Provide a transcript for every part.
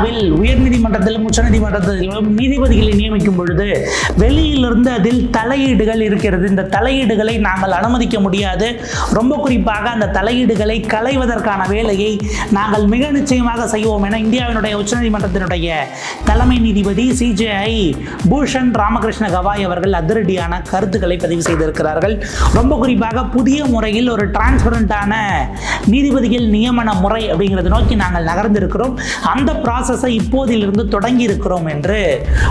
இந்தியாவில் உயர்நீதிமன்றத்திலும் உச்சநீதிமன்றத்திலும் நீதிபதிகளை நியமிக்கும் பொழுது வெளியிலிருந்து அதில் தலையீடுகள் இருக்கிறது. இந்த தலையீடுகளை நாங்கள் அனுமதிக்க முடியாது. ரொம்ப குறிப்பாக அந்த தலையீடுகளை களைவதற்கான வேலையை நாங்கள் மிக நிச்சயமாக செய்வோம் என இந்தியாவினுடைய உச்சநீதிமன்றத்தினுடைய தலைமை நீதிபதி CJI பூஷன் ராமகிருஷ்ண கவாய் அவர்கள் அதிரடியான கருத்துக்களை பதிவு செய்திருக்கிறார்கள். ரொம்ப குறிப்பாக புதிய முறையில் ஒரு டிரான்ஸ்பரண்டான நீதிபதிகள் நியமன முறை அப்படிங்கிறத நோக்கி நாங்கள் நகர்ந்திருக்கிறோம். அந்த ப்ராசஸை இப்போதிலிருந்து தொடங்கி இருக்கிறோம் என்று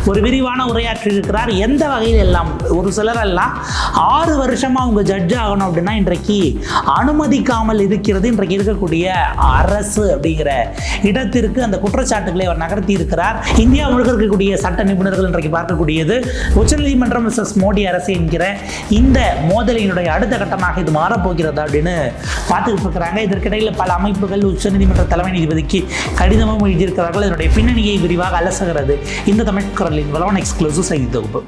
ஒரு விரிவான உரையாற்றி இருக்கிறார். எந்த வகையில் எல்லாம் ஒரு சிலர் எல்லாம் 6 வருஷமா அவங்க ஜட்ஜ் ஆகணும் அப்படின்னா இன்றைக்கு அனுமதிக்காமல் இருக்கிறது இன்றைக்கு இருக்கக்கூடிய அரசு அப்படிங்கிற இடத்திற்கு அந்த குற்றச்சாட்டுகளை அவர் நகர்த்தி இருக்கிறார். இந்தியா முழுக்க இருக்கக்கூடிய சட்ட நிபுணர்கள் இன்றைக்கு பார்க்கக்கூடியது உச்சநீதிமன்றம் மிஸ்ஸஸ் மோடி அரசு என்கிற இந்த மோதலினுடைய அடுத்த கட்டமாக இது மாறப்போகிறதா அப்படின்னு பார்த்துக்கிட்டு இருக்கிறாங்க. இதற்கிடையில் பல அமைப்புகள் உச்சநீதிமன்ற தலைமை நீதிபதிக்கு கடிதமும் எழுதியிருக்கிறார்கள். இதனுடைய பின்னணியை விரிவாக அலசுகிறது இந்த தமிழ் குரலின் வளவன் எக்ஸ்க்ளூசிவ் செய்தி தொகுப்பு.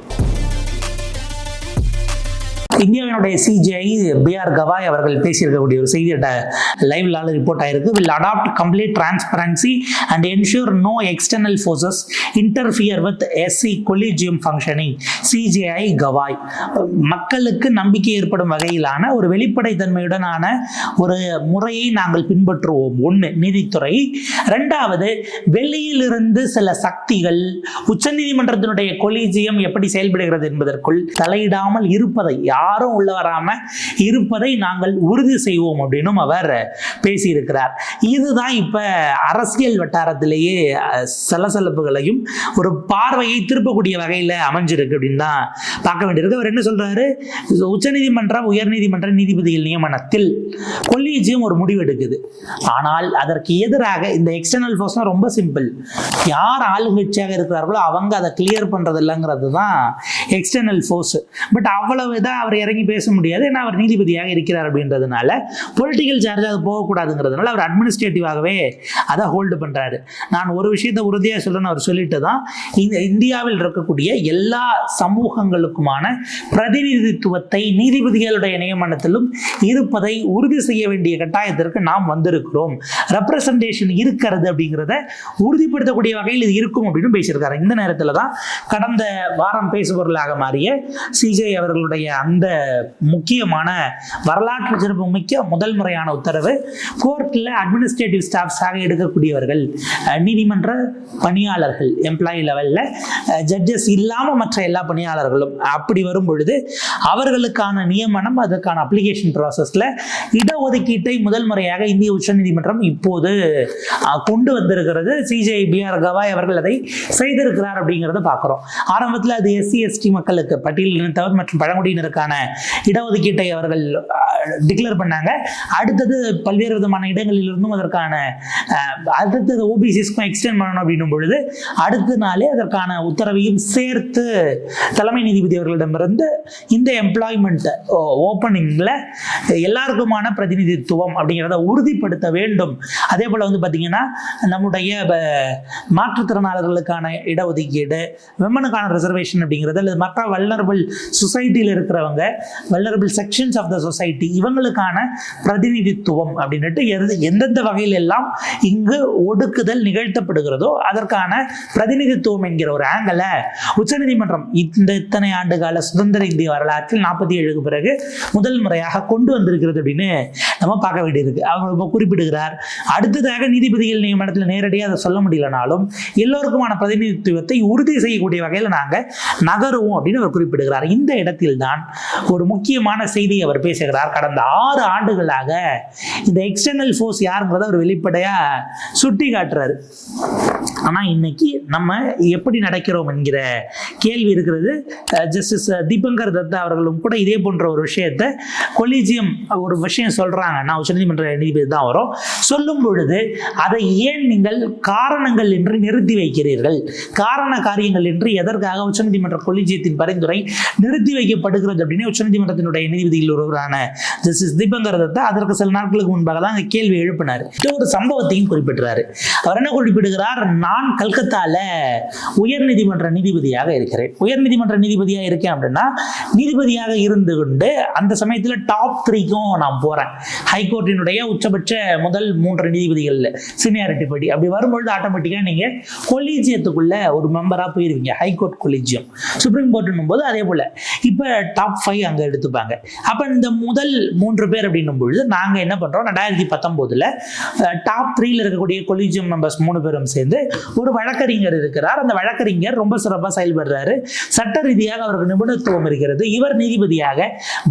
இந்தியாவினுடைய CJI BR கவாய் அவர்கள் பேசியிருக்கக்கூடிய ஒரு செய்தி லைவ்ல ரிப்போர்ட் ஆயிருக்கு. will adopt complete transparency and ensure no external forces interfere with SC collegium functioning. CJI Gavai மக்களுக்கு நம்பிக்கை ஏற்படும் வகையிலான ஒரு வெளிப்படைத்தன்மையுடனான ஒரு முறையை நாங்கள் பின்பற்றுவோம். 1 நீதித்துறை, 2வது வெளியிலிருந்து சில சக்திகள் உச்சநீதிமன்றத்தினுடைய கொலீஜியம் எப்படி செயல்படுகிறது என்பதற்குள் தலையிடாமல் இருப்பதை யாரும் உள்ள வராம இருப்பதை நாங்கள் உறுதி செய்வோம் அப்படின்னு அவர் பேசியிருக்கிறார். இதுதான் இப்ப அரசியல் வட்டாரத்திலேயே சலசலப்புகளையும் ஒரு பார்வையை திருப்பக்கூடிய வகையில் அமைஞ்சிருக்கு அப்படின்னு தான் பார்க்க வேண்டியிருக்கு. அவர் என்ன சொல்றாரு, உச்சநீதிமன்றம் உயர்நீதிமன்ற நீதிபதிகள் நியமனத்தில் கொலீஜியம் ஒரு முடிவு எடுக்குது. ஆனால் அதற்கு எதிராக இந்த எக்ஸ்டர்னல் ஃபோர்ஸ்னா ரொம்ப சிம்பிள், யார் ஆளுங்கட்சியாக இருக்கிறார்களோ அவங்க அதை கிளியர் பண்றது இல்லைங்கிறது தான் எக்ஸ்டர்னல் ஃபோர்ஸ். பட் அவ்வளவுதான் அவர் இறங்கி பேச முடியாது, ஏன்னா அவர் நீதிபதியாக இருக்கிறார் அப்படின்றதுனால பொலிட்டிக்கல் சார்ஜ் அது போகக்கூடாதுங்கிறதுனால அவர் அட்மினிஸ்ட்ரேட்டிவாகவே அதை ஹோல்டு பண்றாரு. நான் ஒரு விஷயத்தை உறுதியாக சொல்லணும்னு அவர் சொல்லிட்டு தான் இந்த இந்தியாவில் இருக்கக்கூடிய எல்லா சமூகங்களுக்குமான பிரதிநிதித்துவத்தை நீதிபதிகளுடைய நியமனத்திலும் இருப்பதை உறுதி செய்ய வேண்டிய கட்டாயத்திற்கு நாம் வந்திருக்கிறோம். ரெப்ரசன்டேஷன் இருக்கிறது அப்படிங்கிறத உறுதிப்படுத்தக்கூடிய வகையில் இது இருக்கும் அப்படின்னு பேசியிருக்காரு. இந்த நேரத்தில் தான் கடந்த வாரம் பேசுபொருளாக மாறிய CJI அவர்களுடைய அந்த முக்கியமான வரலாற்று சிறப்பு மிக்க முதல் முறையான உத்தரவு, கோர்ட்டில் அட்மினிஸ்ட்ரேட்டிவ் ஸ்டாஃப்ஸாக எடுக்கக்கூடியவர்கள், நீதிமன்ற பணியாளர்கள், எம்ப்ளாயி லெவலில் ஜட்ஜஸ் இல்லாமல் மற்ற எல்லா பணியாளர்களும் அப்படி வரும் பொழுது அவர்களுக்கான நியமனம், அதற்கான அப்ளிகேஷன் ப்ராசஸில் இடஒதுக்கீட்டை முதல் முறையாக இந்திய உச்சநீதிமன்றம் இப்போது கொண்டு வந்திருக்கிறது. CJI BR கவாய் அவர்கள் அதை செய்திருக்கிறார் அப்படிங்கிறத பார்க்குறோம். ஆரம்பத்தில் அது SC ST மக்களுக்கு, பட்டியலினத்தவர் மற்றும் பழங்குடியினருக்கான இடஒதுக்கீட்டை அவர்கள் டிக்ளேர் பண்ணாங்க. அடுத்தது பல்வேறு விதமான இடங்களில் இருந்தும் அதற்கான அடுத்தது OBCஸ்க்கும் எக்ஸ்டெண்ட் பண்ணணும் அப்படின்னும் பொழுது அடுத்த நாளே அதற்கான உத்தரவையும் சேர்த்து தலைமை நீதிபதி அவர்களிடமிருந்து இந்த எம்ப்ளாய்மெண்ட் ஓப்பனிங்கில் எல்லாருக்குமான பிரதிநிதித்துவம் அப்படிங்கிறத உறுதிப்படுத்த வேண்டும். அதே போல் பார்த்தீங்கன்னா நம்முடைய மாற்றுத்திறனாளர்களுக்கான இடஒதுக்கீடு, விமனுக்கான ரிசர்வேஷன் அப்படிங்கிறது, அல்லது மற்ற வல்னரபிள் சொசைட்டியில் இருக்கிறவங்க, vulnerable sections of the society, இவங்களுக்கான பிரதிநிதித்துவம் அப்படின்ட்டு எந்தெந்த வகையில் எல்லாம் இங்கு ஒடுக்குதல் நிகழ்த்தப்படுகிறதோ அதற்கான பிரதிநிதித்துவம் என்கிற ஒரு ஆங்கிளை உச்சநீதிமன்றம் இத்தனை ஆண்டு கால சுதந்திர இந்திய வரலாற்றில் 47க்கு பிறகு முதல் முறையாக கொண்டு வந்திருக்கிறது அப்படின்னு நம்ம பார்க்க வேண்டியிருக்கு. அவர் குறிப்பிடுகிறார். அடுத்ததாக நீதிபதிகள் நியமனத்தில் நேரடியாக அதை சொல்ல முடியலனாலும் எல்லோருக்குமான பிரதிநிதித்துவத்தை உறுதி செய்யக்கூடிய வகையில் நாங்கள் நகருவோம் அப்படின்னு அவர் குறிப்பிடுகிறார். இந்த இடத்தில் தான் ஒரு முக்கியமான செய்தி அவர் பேசுகிறார். கடந்த 6 ஆண்டுகளாக இந்த எக்ஸ்டர்னல் ஃபோர்ஸ் யாருங்கிறத அவர் வெளிப்படையா சுட்டி காட்டுறாரு. ஆனால் இன்னைக்கு நம்ம எப்படி நடக்கிறோம் என்கிற கேள்வி இருக்கிறது. ஜஸ்டிஸ் தீபங்கர் தத்தா அவர்களும் கூட இதே போன்ற ஒரு விஷயத்தை கொலீஜியம் ஒரு விஷயம் சொல்றாங்க, நான் உச்சநீதிமன்ற நீதிபதி தான் வரும் சொல்லும் பொழுது அதை ஏன் நீங்கள் காரணங்கள் என்று நிறுத்தி வைக்கிறீர்கள், காரண காரியங்கள் என்று எதற்காக உச்சநீதிமன்ற கொலீஜியத்தின் பரிந்துரை நிறுத்தி வைக்கப்படுகிறது அப்படின்னு உச்சநீதிமன்றத்தினுடைய நீதிபதியில் ஒருவரான ஜஸ்டிஸ் தீபங்கர் தத்தா அதற்கு சில நாட்களுக்கு முன்பாக தான் கேள்வி எழுப்பினார். ஒரு சம்பவத்தையும் குறிப்பிட்டார். அவர் என்ன குறிப்பிடுகிறார், நான் கல்கத்தால உயர் நீதிமன்ற நீதிபதியாக இருக்கிறேன். இருக்கிறேன். உயர்நீதிமன்ற நீதிபதியாக இருக்கேன் அப்படின்னா நீதிபதியாக இருந்து கொண்டு அந்த சமயத்தில் டாப் 3க்கும் நான் போகிறேன். ஹைகோர்ட்டினுடைய உச்சபட்ச முதல் 3 நீதிபதிகள் சீனியாரிட்டி படி. அப்படி வரும்பொழுது ஆட்டோமேட்டிக்காக நீங்கள் கொலீஜியத்துக்குள்ள ஒரு மெம்பராக போயிருவீங்க. High court collegium. சுப்ரீம் கோர்ட்டுன்னும் போது அதே போல் இப்போ டாப் 5 அங்கே எடுத்துப்பாங்க. அப்போ இந்த முதல் 3 பேர் அப்படின்னும் பொழுது நாங்கள் என்ன பண்ணுறோம், 2019 டாப் 3ல் இருக்கக்கூடிய கொலீஜியம் மெம்பர்ஸ் 3 பேரும் சேர்ந்து ஒரு வழக்கறிஞர் இருக்கிறார். அந்த வழக்கறிஞர் ரொம்ப சிறப்பாக செயல்படுறாரு. சட்ட ரீதியாக அவருக்கு நிபுணத்துவம் இருக்கிறது. இவர் நீதிபதியாக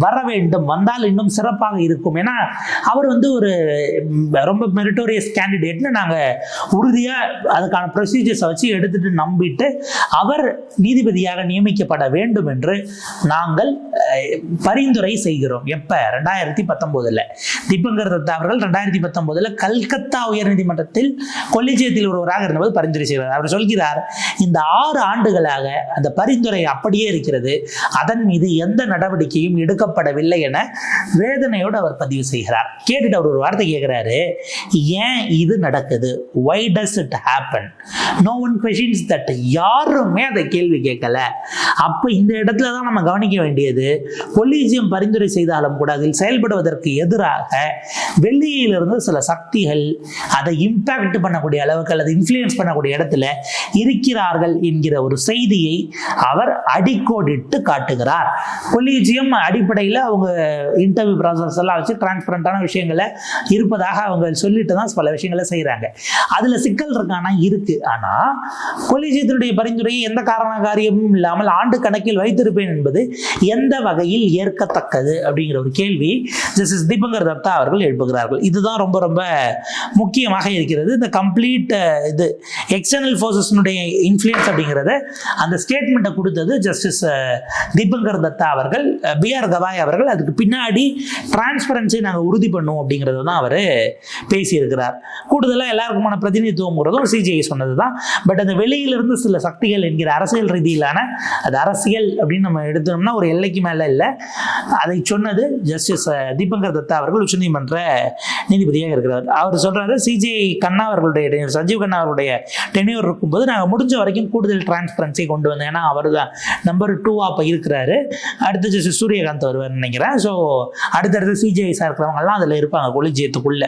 வர வேண்டும், வந்தால் இன்னும் சிறப்பாக இருக்கும். ஏன்னா அவர் ஒரு ரொம்ப மெரிட்டோரியஸ் கேண்டிடேட்னு நாங்கள் உறுதியாக அதுக்கான ப்ரொசீஜர்ஸை வச்சு எடுத்துட்டு நம்பிட்டு அவர் நீதிபதியாக நியமிக்கப்பட வேண்டும் என்று நாங்கள் பரிந்துரை செய்கிறோம். எப்போ? 2019 தீபங்கர் தத்தா அவர்கள் 2019 கல்கத்தா உயர்நீதிமன்றத்தில் கொலிஜியத்தில் ஒருவராக இருந்தபோது பரிந்துரை செய்கிறார். அவர் சொல்கிறார், இந்த 6 ஆண்டுகளாக அந்த பரிந்துரை அப்படியே இருக்கிறது, அதன் மீது எந்த நடவடிக்கையும் எடுக்கப்படவில்லை என வேதனையோடு அவர் பதிவு செய்கிறார். கேட்டுட்டு அவர் ஒரு வார்த்தை கேட்கிறாரு, ஏன் இது நடக்குது? Why does it happen? No one questions that. யாருமே அதை கேள்வி கேட்கல. அப்ப இந்த இடத்துல தான் நம்ம கவனிக்க வேண்டியது, கொலீஜியம் பரிந்துரை செய்தாலும் கூட அதில் செயல்படுவதற்கு எதிராக வெளியிலிருந்து சில சக்திகள் அதை இம்பாக்ட் பண்ணக்கூடிய அளவுக்கு அல்லது இன்ஃப்ளூயன்ஸ் பண்ணக்கூடிய இடத்துல இருக்கிறார்கள் என்கிற ஒரு செய்தியை அவர் அடிக்கோடிட்டு காட்டுகிறார். கொலீஜியம் அடிப்படையில் அவங்க இன்டர்வியூ ப்ராசஸ் எல்லாம் வச்சு டிரான்ஸ்பரண்டான விஷயங்களை இருப்பதாக அவங்க சொல்லிட்டு தான் பல விஷயங்களை செய்கிறாங்க. அதில் சிக்கல் இருக்கானா? இருக்கு. ஆனால் கொலீஜியத்தினுடைய பரிந்துரையை எந்த காரணமும் இல்லாமல் ஆண்டு கணக்கில் வைத்திருப்பேன் என்பது எந்த வகையில் ஏற்கத்தக்கது அப்படிங்கிற ஒரு கேள்வி ஜஸ்டிஸ் தீபங்கர் தத்தா அவர்கள் எழுப்புகிறார்கள். இதுதான் ரொம்ப ரொம்ப முக்கியமாக இருக்கிறது. இந்த கம்ப்ளீட் இது எக்ஸ்டர்னல் ஃபோர்ஸஸ்னுடைய இன்ஃப்ளூயன்ஸ் அப்படிங்கிறத அந்த ஸ்டேட்மெண்ட்டை கொடுத்தது ஜஸ்டிஸ் தீபங்கர் தத்தா அவர்கள். பிஆர் கவாய் அவர்கள் அதுக்கு பின்னாடி டிரான்ஸ்பரன்சி நாங்கள் உறுதி பண்ணுவோம் அப்படிங்கிறத தான் அவர் பேசியிருக்கிறார். கூடுதலாக எல்லாருக்குமான பிரதிநிதித்துவங்கிறதும் சிஜிஐ சொன்னது தான். பட் அந்த வெளியிலிருந்து சில சக்திகள் என்கிற அரசியல் ரீதியிலான அது அரசியல் அப்படின்னு நம்ம எடுத்தோம்னா ஒரு எல்லைக்கு மேலே இல்லை. அதை சொன்னது ஜஸ்டிஸ் தீபங்கர் தத்தா அவர்கள் உச்சநீதிமன்ற நீதிபதியாக இருக்கிறார். அவர் சொல்றாரு, சிஜிஐ கண்ணா அவர்களுடைய சஞ்சீவ் கண்ணா அவருடைய டென்யூர் இருக்கும்போது நாங்கள் முடிஞ்ச வரைக்கும் கூடுதல் டிரான்ஸ்பரன்சி கொண்டு வந்தோம். ஏன்னா அவர் தான் நம்பர் 2 அப்போ இருக்கிறாரு. அடுத்து ஜஸ்டிஸ் சூரியகாந்த் வருவார் நினைக்கிறேன். ஸோ அடுத்தடுத்து சிஜிஐஸாக இருக்கிறவங்கலாம் அதில் இருப்பாங்க கொலிஜியத்துக்குள்ள.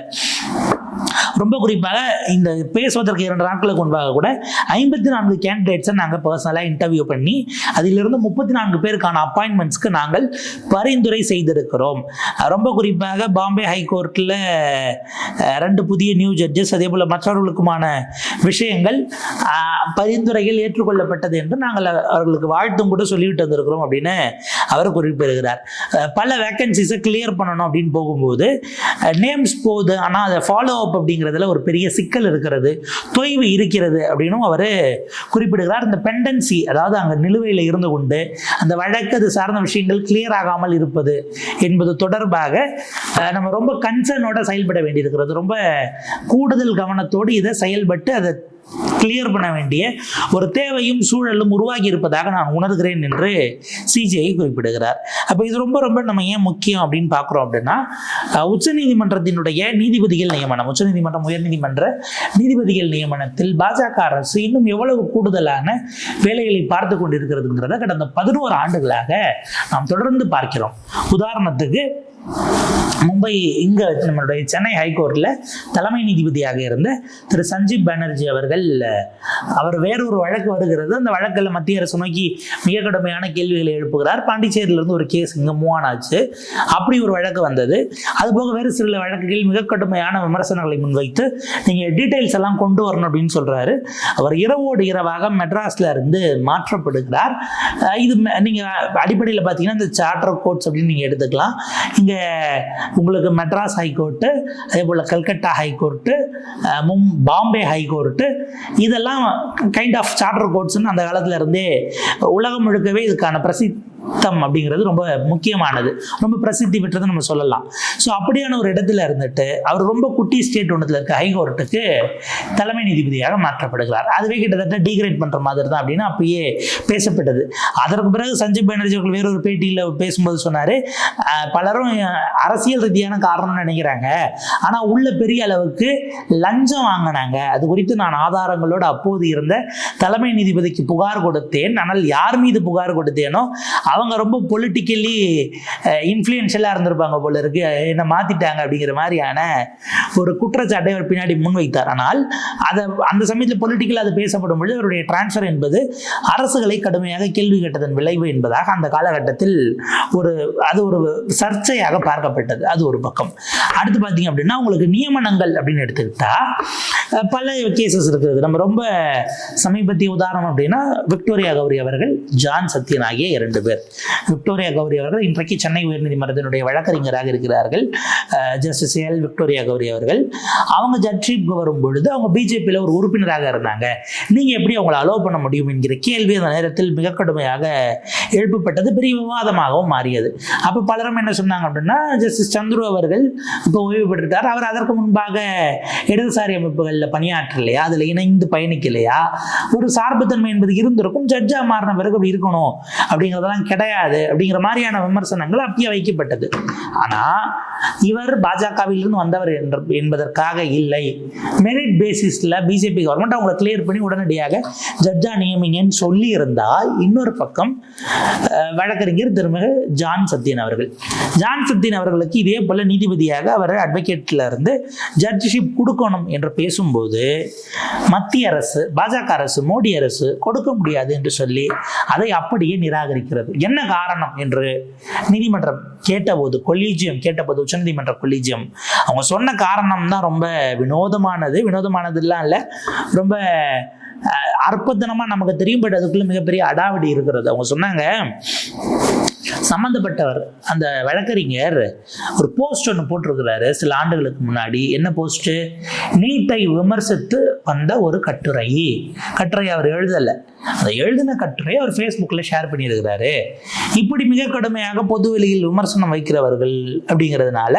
ரொம்ப குறிப்பாக இந்த பேசுவதற்கு 2 நாட்களுக்கு முன்பாக கூட 54 கேண்டிடேட்ஸை நாங்கள் பர்சனலாக இன்டர்வியூ பண்ணி அதிலிருந்து 34 பேருக்கான அப்பாயின்மெண்ட்ஸ்க்கு நாங்கள் பரிந்துரை செய்திருக்கிறோம். ரொம்ப குறிப்பாக பாம்பே ஹைகோர்ட்டில் 2 புதிய நியூ ஜட்ஜஸ், அதே போல் மற்றவர்களுக்குமான விஷயங்கள் பரிந்துரைகள் ஏற்றுக்கொள்ளப்பட்டது என்று நாங்கள் அவர்களுக்கு வாழ்த்தும் கூட சொல்லிவிட்டு வந்திருக்கிறோம் அப்படின்னு அவர் குறிப்பிடுகிறார். பல வேக்கன்சிஸை கிளியர் பண்ணணும் அப்படின்னு போகும்போது நேம்ஸ் போகுது, ஆனால் அதை ஃபாலோ அப் அப்படிங்கிறதுல ஒரு பெரிய சிக்கல் இருக்கிறது, தொய்வு இருக்கிறது அப்படின்னும் அவர் குறிப்பிடுகிறார். இந்த பெண்டன்சி, அதாவது அங்கே நிலுவையில் இருந்து கொண்டு அந்த வழக்கு அது சார்ந்த விஷயங்கள் கிளியர் ஆகாமல் இருப்பது என்பது தொடர்பாக நம்ம ரொம்ப கன்சர்னோட செயல்பட வேண்டியிருக்கிறது. ரொம்ப கூடுதல் கவனத்தோடு இதை செயல்பட்டு அதை கிளியர் பண்ண வேண்டிய ஒரு தேவையும் சூழலும் உருவாகி இருப்பதாக நான் உணர்கிறேன் என்று சிஜிஐ குறிப்பிடுகிறார். அப்போ இது ரொம்ப ரொம்ப நம்ம ஏன் முக்கியம் அப்படின்னு பார்க்குறோம் அப்படின்னா, உச்சநீதிமன்றத்தினுடைய நீதிபதிகள் நியமனம், உச்சநீதிமன்றம் உயர்நீதிமன்ற நீதிபதிகள் நியமனத்தில் பாஜக அரசு இன்னும் எவ்வளவு கூடுதலான வேலைகளை பார்த்து கொண்டிருக்கிறதுங்கிறத கடந்த 11 ஆண்டுகளாக நாம் தொடர்ந்து பார்க்கிறோம். உதாரணத்துக்கு மும்பை இங்கே நம்மளுடைய சென்னை ஹைகோர்ட்டில் தலைமை நீதிபதியாக இருந்த திரு சஞ்சீப் பானர்ஜி அவர்கள், அவர் வேறொரு வழக்கு வருகிறது, அந்த வழக்கில் மத்திய அரசு நோக்கி மிக கடுமையான கேள்விகளை எழுப்புகிறார். பாண்டிச்சேரியிலிருந்து ஒரு கேஸ் இங்கே மூவ் ஆச்சு, அப்படி ஒரு வழக்கு வந்தது. அதுபோக வேறு சில வழக்குகள் மிக கடுமையான விமர்சனங்களை முன்வைத்து நீங்கள் டீட்டெயில்ஸ் எல்லாம் கொண்டு வரணும் அப்படின்னு சொல்கிறாரு. அவர் இரவோடு இரவாக மெட்ராஸில் இருந்து மாற்றப்படுகிறார். இது நீங்கள் அடிப்படையில் பார்த்தீங்கன்னா இந்த சார்ட்டர் கோர்ட்ஸ் அப்படின்னு நீங்கள் எடுத்துக்கலாம். இங்கே உங்களுக்கு மெட்ராஸ் ஹைகோர்ட்டு, அதே போல் கல்கட்டா ஹைகோர்ட்டு, பாம்பே ஹைகோர்ட்டு, இதெல்லாம் கைண்ட் ஆஃப் சார்ட்டர் கோர்ட்ஸ்ன்னு அந்த காலத்தில் இருந்தே உலகம் முழுக்கவே இதுக்கான அப்படிங்கிறது ரொம்ப முக்கியமானது, ரொம்ப பிரசித்தி பெற்றது நம்ம சொல்லலாம். ஸோ அப்படியான ஒரு இடத்துல இருந்துட்டு அவர் ரொம்ப குட்டி ஸ்டேட் ஒன்றத்தில் இருக்க ஹைகோர்ட்டுக்கு தலைமை நீதிபதியாக மாற்றப்படுகிறார். அதுவே கிட்டத்தட்ட டீக்ரேட் பண்ற மாதிரி தான் அப்படின்னு அப்பயே பேசப்பட்டது. அதற்கு பிறகு சஞ்சீப் பானர்ஜி அவர்கள் வேறொரு பேட்டியில் பேசும்போது சொன்னாரு, பலரும் அரசியல் ரீதியான காரணம் நினைக்கிறாங்க, ஆனா உள்ள பெரிய அளவுக்கு லஞ்சம் வாங்கினாங்க, அது குறித்து நான் ஆதாரங்களோடு அப்போது இருந்த தலைமை நீதிபதிக்கு புகார் கொடுத்தேன். ஆனால் யார் மீது புகார் கொடுத்தேனோ அவங்க ரொம்ப பொலிட்டிக்கலி இன்ஃப்ளூயன்ஷியலாக இருந்திருப்பாங்க போல இருக்கு, என்னை மாத்திட்டாங்க அப்படிங்கிற மாதிரியான ஒரு குற்றச்சாட்டை அவர் பின்னாடி முன்வைத்தார். ஆனால் அதை அந்த சமயத்தில் பொலிட்டிக்கலாக அது பேசப்படும் பொழுது அவருடைய டிரான்ஸ்ஃபர் என்பது அரசுகளை கடுமையாக கேள்வி கேட்டதன் விளைவு என்பதாக அந்த காலகட்டத்தில் அது ஒரு சர்ச்சையாக பார்க்கப்பட்டது. அது ஒரு பக்கம். அடுத்து பார்த்தீங்க அப்படின்னா உங்களுக்கு நியமனங்கள் அப்படின்னு எடுத்துக்கிட்டா பல கேசஸ் இருக்கிறது. நம்ம ரொம்ப சமீபத்திய உதாரணம் அப்படின்னா விக்டோரியா கௌரி அவர்கள், ஜான் சத்யன் ஆகிய 2 பேர். விக்டோரியா கௌரி அவர்கள் இன்றைக்கு சென்னை உயர்நீதிமன்றத்தினுடைய வழக்கறிஞராக இருக்கிறார்கள். ஜஸ்டிஸ் எல் விக்டோரியா கௌரி அவர்கள், அவங்க ஜட்ஜிப்க்கு வரும் பொழுது அவங்க பிஜேபியில் ஒரு உறுப்பினராக இருந்தாங்க, நீங்க எப்படி அவங்களை அலோவ் பண்ண முடியும் என்கிற கேள்வி அந்த நேரத்தில் மிக கடுமையாக எழுப்பப்பட்டது, பெரிய விவாதமாகவும் மாறியது. அப்போ பலரும் என்ன சொன்னாங்க அப்படின்னா, ஜஸ்டிஸ் சந்துரு அவர்கள் இப்போ ஓய்வு பெற்றுட்டார், அவர் அதற்கு முன்பாக இடதுசாரி அமைப்புகளில் பணியாற்றலையா, அதில் இணைந்து பயணிக்கலையா, ஒரு சார்புத்தன்மை என்பது இருந்திருக்கும், ஜட்ஜா மாறின பிறகு அப்படி இருக்கணும் அப்படிங்கிறதெல்லாம் கிடையாது அப்படிங்கிற மாதிரியான விமர்சனங்கள் அப்பயே வைக்கப்பட்டது. ஆனா இவர் பாஜகவிலிருந்து வந்தவர் என்பதற்காக இல்லை, மெரிட் பேசிஸ்ல பிஜேபி கவர்மெண்ட் அவங்களை கிளியர் பண்ணி உடனடியாக ஜட்ஜா நியமிங்கன்னு சொல்லி இருந்தால், இன்னொரு பக்கம் வழக்கறிஞர் திருமிகு ஜான் சத்யன் அவர்களுக்கு இதே போல நீதிபதியாக அவர் அட்வொகேட்ல இருந்து ஜட்ஜிஷிப் கொடுக்கணும் என்று பேசும்போது மத்திய அரசு, பாஜக அரசு, மோடி அரசு கொடுக்க முடியாது என்று சொல்லி அதை அப்படியே நிராகரிக்கிறது. என்ன காரணம் என்று நீதிமன்றம் கேட்டபோது, உச்சநீதிமன்ற கொலீஜியம் அவங்க சொன்ன காரணம் தான் ரொம்ப வினோதமானதுலாம் இல்லை, ரொம்ப அற்புதமா நமக்கு தெரியும். பட் அதுக்குள்ள மிகப்பெரிய அடாவடி இருக்கிறது. அவங்க சொன்னாங்க, சம்பந்தப்பட்டவர் அந்த வழக்கறிஞர் ஒரு போஸ்ட் ஒன்று போட்டிருக்கிறாரு சில ஆண்டுகளுக்கு முன்னாடி. என்ன போஸ்ட்? நீட்டை விமர்சித்து வந்த ஒரு கட்டுரை அவர் எழுதலை, அதை எழுதின கட்டுரை அவர் ஃபேஸ்புக்கில் ஷேர் பண்ணியிருக்கிறாரு. இப்படி மிக கடுமையாக பொதுவெளியில் விமர்சனம் வைக்கிறவர்கள் அப்படிங்கிறதுனால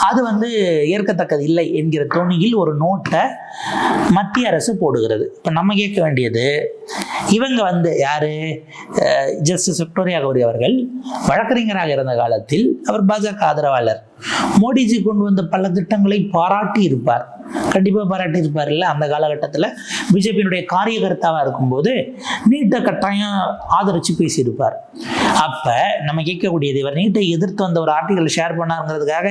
அது ஏற்கத்தக்கது இல்லை என்கிற தொனியில் ஒரு நோட்டை மத்திய அரசு போடுகிறது. இப்போ நம்ம கேட்க வேண்டியது, இவங்க யாரு? ஜஸ்டிஸ் விக்டோரியா கௌரி அவர்கள் வழக்கறிஞராக இருந்த காலத்தில் அவர் பாஜக ஆதரவாளர். மோடிஜி கொண்டு வந்த பல திட்டங்களை பாராட்டி இருப்பார், கண்டிப்பாக பாராட்டி இருப்பார். இல்லை, அந்த காலகட்டத்தில் பிஜேபியினுடைய காரியகர்த்தாவாக இருக்கும்போது நீட்டை கட்டாயம் ஆதரித்து பேசியிருப்பார். அப்போ நம்ம கேட்கக்கூடியது, இவர் நீட்டை எதிர்த்து வந்த ஒரு ஆர்டிகல் ஷேர் பண்ணாருங்கிறதுக்காக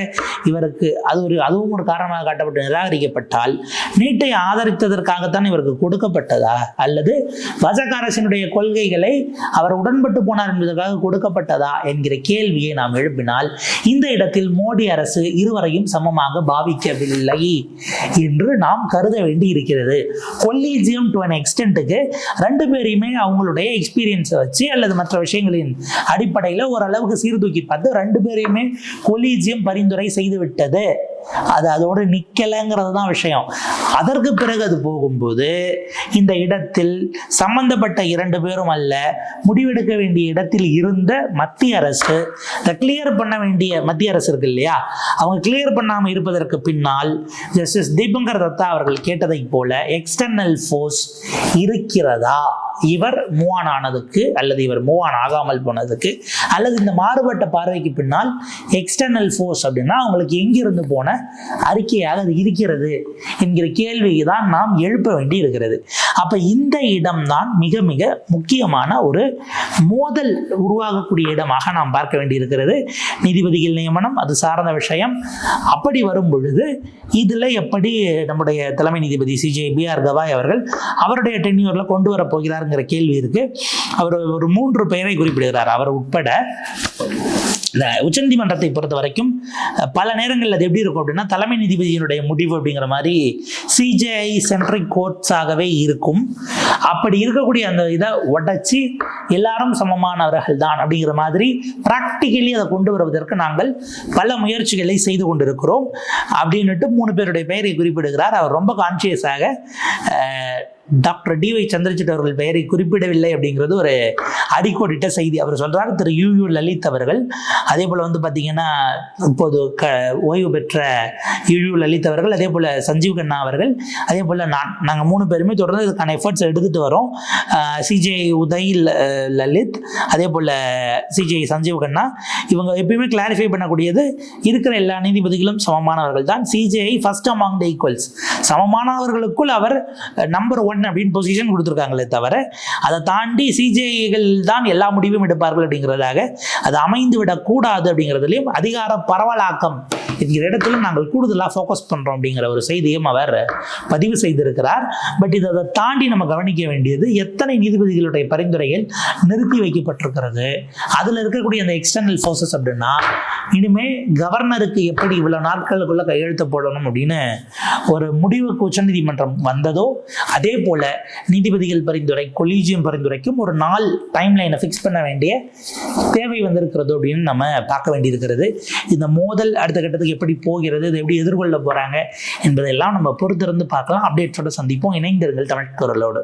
இவருக்கு அதுவும் ஒரு காரணமாக காட்டப்பட்டு நிராகரிக்கப்பட்டால், நீட்டை ஆதரித்ததற்காகத்தான் இவருக்கு கொடுக்கப்பட்டதா, அல்லது பாஜக அரசினுடைய கொள்கைகளை அவர் உடன்பட்டு போனார் என்பதற்காக கொடுக்கப்பட்டதா என்கிற கேள்வியை நாம் எழுப்பினால், இந்த இடத்தில் மோடி அரசு இருவரையும் சமமாக பாவிக்கவில்லை என்று நாம் கருத வேண்டி இருக்கிறது. கொலீஜியம் டு an எக்ஸ்டென்ட்டுக்கு 2 பேரையுமே அவங்களுடைய எக்ஸ்பீரியன்ஸை வச்சு அல்லது மற்ற விஷயங்களின் அடிப்படையில் ஓரளவுக்கு சீர்தூக்கி பார்த்து 2 பேரையுமே கொலீஜியம் பரிந்துரை செய்து விட்டது. அதோடு நிக்கலைங்கிறது தான் விஷயம். அதற்கு பிறகு அது போகும்போது இந்த இடத்தில் சம்பந்தப்பட்ட 2 பேரும் அல்ல, முடிவெடுக்க வேண்டிய இடத்தில் இருந்த மத்திய அரசு, கிளியர் பண்ண வேண்டிய மத்திய அரசு இருக்கு இல்லையா, அவங்க கிளியர் பண்ணாமல் இருப்பதற்கு பின்னால் ஜஸ்டிஸ் தீபங்கர் தத்தா அவர்கள் கேட்டதை போல எக்ஸ்டர்னல் ஃபோர்ஸ் இருக்கிறதா, இவர் மூவான் ஆனதுக்கு அல்லது இவர் மூவான் ஆகாமல் போனதுக்கு, அல்லது இந்த மாறுபட்ட பார்வைக்கு பின்னால் எக்ஸ்டர்னல் ஃபோர்ஸ் அப்படின்னா அவங்களுக்கு எங்கிருந்து போன அறிக்கையாக அது இருக்கிறது என்கிற கேள்வியை தான் நாம் எழுப்ப வேண்டி இருக்கிறது. அப்ப இந்த இடம்தான் மிக மிக முக்கியமான ஒரு மோதல் உருவாகக்கூடிய இடமாக நாம் பார்க்க வேண்டி இருக்கிறது. நீதிபதிகள் நியமனம் அது சார்ந்த விஷயம். அப்படி வரும் பொழுது இதுல எப்படி நம்முடைய தலைமை நீதிபதி CJI BR கவாய் அவர்கள் அவருடைய டென்யூர்ல கொண்டு வர போகிறாருங்கிற கேள்வி இருக்கு. அவர் ஒரு 3 பெயரை குறிப்பிடுகிறார். அவர் உட்பட உச்சநீதிமன்றத்தை பொறுத்த வரைக்கும் பல நேரங்களில் அது எப்படி இருக்கும் அப்படின்னா, தலைமை நீதிபதியினுடைய முடிவு அப்படிங்கிற மாதிரி CJI சென்ட்ரிக் கோர்ட்ஸாகவே இருக்கும். அப்படி இருக்கக்கூடிய அந்த இதை உடைச்சி எல்லாரும் சமமானவர்கள் தான் அப்படிங்கிற மாதிரி பிராக்டிக்கலி அதை கொண்டு வருவதற்கு நாங்கள் பல முயற்சிகளை செய்து கொண்டிருக்கிறோம் அப்படின்னுட்டு 3 பேருடைய பெயரை குறிப்பிடுகிறார். அவர் ரொம்ப கான்சியஸாக டாக்டர் டிஒய் சந்திரசூட் அவர்கள் பெயரை குறிப்பிடவில்லை அப்படிங்கிறது ஒரு அடிக்கோடிட்ட செய்தி. அவர் சொல்றார் திரு யூ லலித் அவர்கள். அதே போல வந்து பார்த்தீங்கன்னா இப்போது ஓய்வு பெற்ற யூ லலித் அவர்கள், அதே போல சஞ்சீவ் கண்ணா அவர்கள், அதே போல நாங்கள் 3 பேருமே தொடர்ந்து இதுக்கான எஃபர்ட்ஸ் எடுத்துட்டு வரோம். சிஜிஐ உதய் லலித், அதே போல சிஜிஐ சஞ்சீவ் கண்ணா, இவங்க எப்பயுமே கிளாரிஃபை பண்ணக்கூடியது இருக்கிற எல்லா நீதிபதிகளும் சமமானவர்கள் தான். CJI first among the equals, சமமானவர்களுக்குள் அவர் நம்பர் 1 அப்படின்னு பொசிஷன் கொடுத்துருக்காங்களே தவிர அதை தாண்டி சிஜிஐகள் தான் எல்லா முடிவும் எடுப்பார்கள் அப்படிங்கிறதாக அது அமைந்து விடக்கூடாது அப்படிங்கிறதுலையும் அதிகார பரவலாக்கம் என்கிற இடத்திலும் நாங்கள் கூடுதலாக ஃபோக்கஸ் பண்ணுறோம் அப்படிங்கிற ஒரு செய்தியும் அவர் பதிவு செய்திருக்கிறார். பட் இதை தாண்டி நம்ம கவனிக்க வேண்டியது எத்தனை நீதிபதிகளுடைய பரிந்துரைகள் நிறுத்தி வைக்கப்பட்டிருக்கிறது, அதில் இருக்கக்கூடிய அந்த எக்ஸ்டர்னல் ஃபோர்ஸஸ் அப்படின்னா இனிமே கவர்னருக்கு எப்படி இவ்வளோ நாட்களுக்குள்ள கையெழுத்து போடணும் அப்படின்னு ஒரு முடிவுக்கு உச்சநீதிமன்றம் வந்ததோ அதே போல நீதிபதிகள் பரிந்துரை, கொலீஜியம் பரிந்துரைக்கும் ஒரு நாள் டைம் லைனை ஃபிக்ஸ் பண்ண வேண்டிய தேவை வந்திருக்கிறது அப்படின்னு நம்ம பார்க்க வேண்டியிருக்கிறது. இந்த மோதல் அடுத்த கட்டத்துக்கு எப்படி போகிறது, இதை எப்படி எதிர்கொள்ள போறாங்க என்பதெல்லாம் நம்ம பொறுத்திருந்து பார்க்கலாம். அப்டேட்ஸோட சந்திப்போம். இணைந்திருங்கள் தமிழ் குரலோடு.